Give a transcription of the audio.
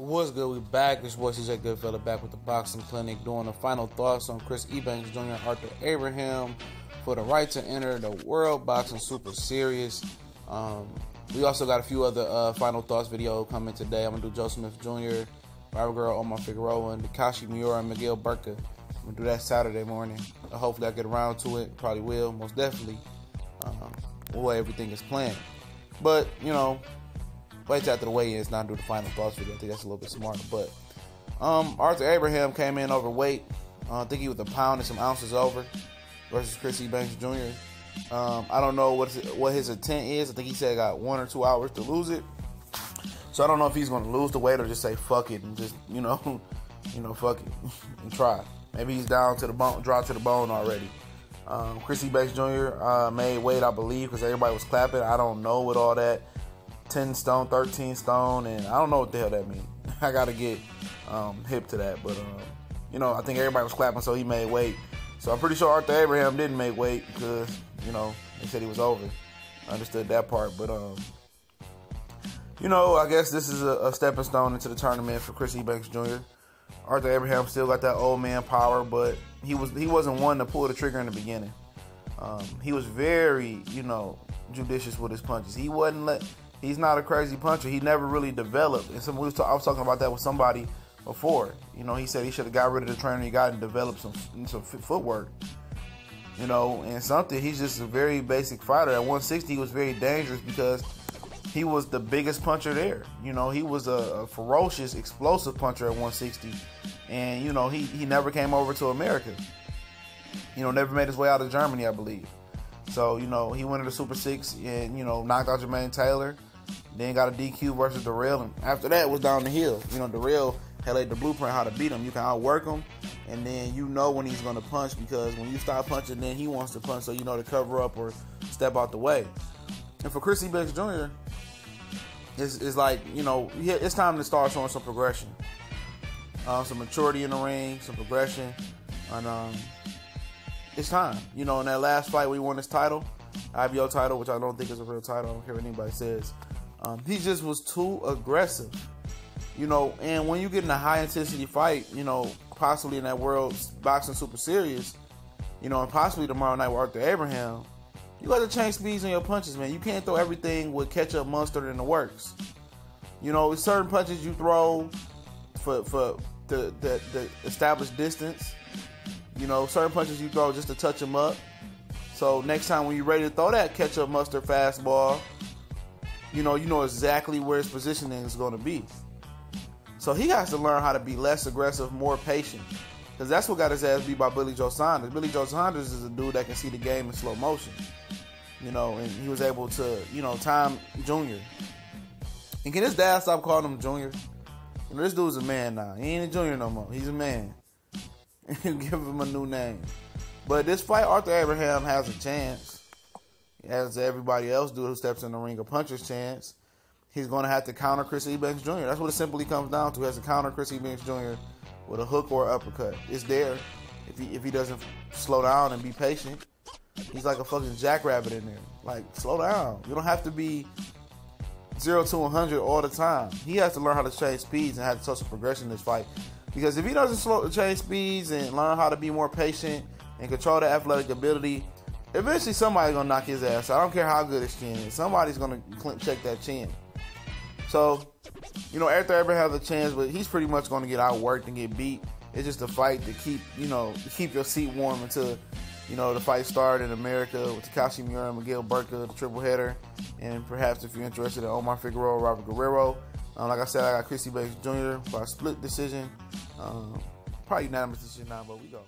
What's good? We back. This was CJ Goodfella back with the Boxing Clinic doing the final thoughts on Chris Eubank Jr. Arthur Abraham for the right to enter the World Boxing Super Series. We also got a few other final thoughts video coming today. I'm going to do Joe Smith Jr., Robert Guerrero, Omar Figueroa, and Takashi Miura and Miguel Burka. I'm going to do that Saturday morning. Hopefully I get around to it. Probably will, most definitely. The way everything is planned. But, wait till after the weigh-ins, not do the final thoughts video. I think that's a little bit smarter. But Arthur Abraham came in overweight. I think he was a pound and some ounces over versus Chris Eubank Jr. I don't know what his intent is. I think he said he got 1 or 2 hours to lose it. So I don't know if he's going to lose the weight or just say fuck it and just fuck it and try. Maybe he's down to the bone, dropped to the bone already. Chris Eubank Jr. Made weight, I believe, because everybody was clapping. I don't know with all that 10 stone, 13 stone, and I don't know what the hell that means. I got to get hip to that. But, I think everybody was clapping, so he made weight. So I'm pretty sure Arthur Abraham didn't make weight because, they said he was over. I understood that part. But, I guess this is a stepping stone into the tournament for Chris Eubank Jr. Arthur Abraham still got that old man power, but he wasn't one to pull the trigger in the beginning. He was very, judicious with his punches. He's not a crazy puncher. He never really developed. And I was talking about that with somebody before. He said he should have got rid of the trainer he got and developed some footwork. And something. He's just a very basic fighter. At 160, he was very dangerous because he was the biggest puncher there. He was a ferocious, explosive puncher at 160. And, he never came over to America. Never made his way out of Germany, I believe. So, he went to the Super 6 and, knocked out Jermaine Taylor. Then got a DQ versus Darrell. And after that, it was down the hill. Darrell had laid the blueprint how to beat him. You can outwork him. And then when he's going to punch, because when you stop punching, then he wants to punch. So, to cover up or step out the way. And for Chris Eubank Jr., it's like, it's time to start showing some progression. Some maturity in the ring, some progression. And it's time. In that last fight we won this title, IBO title, which I don't think is a real title. I don't care what anybody says. He just was too aggressive. And when you get in a high intensity fight, possibly in that World Boxing Super Series, and possibly tomorrow night with Arthur Abraham, you got to change speeds on your punches, man. You can't throw everything with ketchup, mustard, in the works. Certain punches you throw for the established distance. Certain punches you throw just to touch them up. So next time when you're ready to throw that ketchup, mustard fastball, you know exactly where his positioning is going to be. So he has to learn how to be less aggressive, more patient. Because that's what got his ass beat by Billy Joe Saunders. Billy Joe Saunders is a dude that can see the game in slow motion. And he was able to, time Junior. And can his dad stop calling him Junior? This dude's a man now. He ain't a junior no more. He's a man. Give him a new name. But this fight, Arthur Abraham has a chance. As everybody else do who steps in the ring, a puncher's chance. He's going to have to counter Chris Eubank Jr. That's what it simply comes down to. He has to counter Chris Eubank Jr. with a hook or uppercut. It's there if he doesn't slow down and be patient. He's like a fucking jackrabbit in there. Like, slow down. You don't have to be 0 to 100 all the time. He has to learn how to change speeds and have to show some progression in this fight. Because if he doesn't change speeds and learn how to be more patient and control the athletic ability, eventually somebody's going to knock his ass out. I don't care how good his chin is. Somebody's going to check that chin. So, Arthur Abraham has a chance, but he's pretty much going to get outworked and get beat. It's just a fight to keep your seat warm until, the fight started in America with Takashi Miura and Miguel Burka, the triple header. And perhaps if you're interested in Omar Figueroa, Robert Guerrero. Like I said, I got Chris Eubank Jr. by a split decision. Probably unanimous decision now, but we go.